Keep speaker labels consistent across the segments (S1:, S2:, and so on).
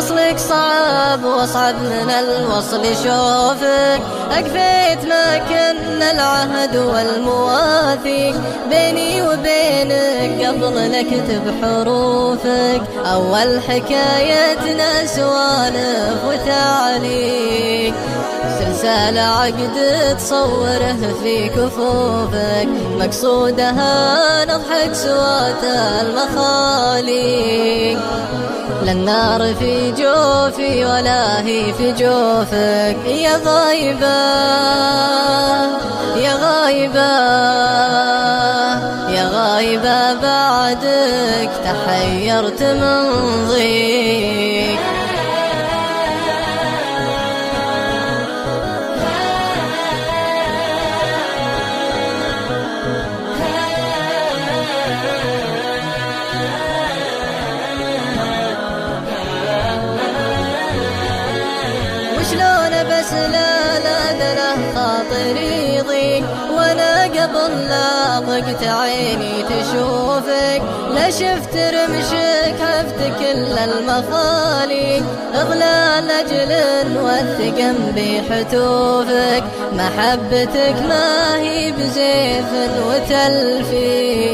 S1: وصلك صعب واصعب من الوصل شوفك، أكفيت ما كنا العهد والمواثيق بيني وبينك قبل نكتب حروفك. أول حكايتنا سوالف وتعليق، سلسلة عقد تصوره في كفوفك، مقصودها نضحك سوات المخاليق. لا النار في جوفي ولا هي في جوفك، يا غايبة يا غايبة يا غايبة بعدك تحيرت من ضيق. شلون بس لا له خاطري يضيق، وانا قبل لا ضقت عيني تشوفك، لا شفت رمشك عفت كل المخاليق، اغلى لاجل وثقا بحتوفك، محبتك ما هي بزيف وتلفيق.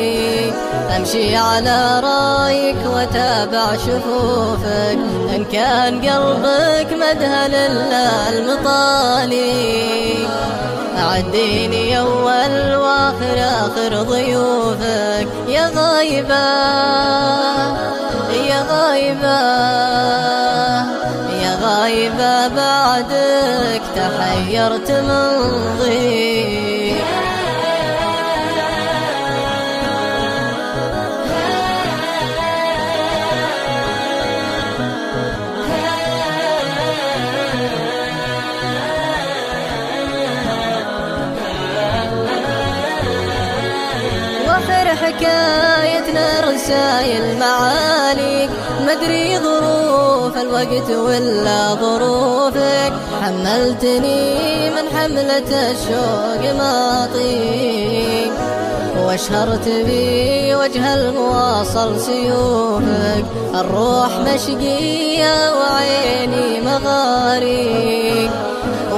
S1: امشي على رايك وتابع شفوفك، ان كان قلبك مدهل المطالي، أعديني أول وآخر آخر ضيوفك، يا غايبة يا غايبة يا غايبة بعدك تحيرت من ضيق. حكايتنا رسايل معانيك، مدري ظروف الوقت ولا ظروفك، حملتني من حملة الشوق ما أطيق، واشهرت بي وجه المواصل سيوفك، الروح مشقية وعيني مغاريق،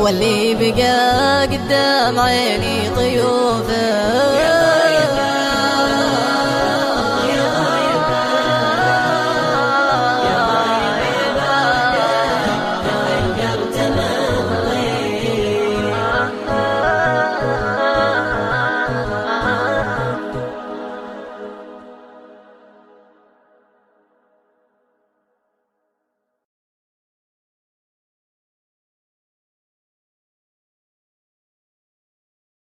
S1: واللي بقى قدام عيني طيوفك.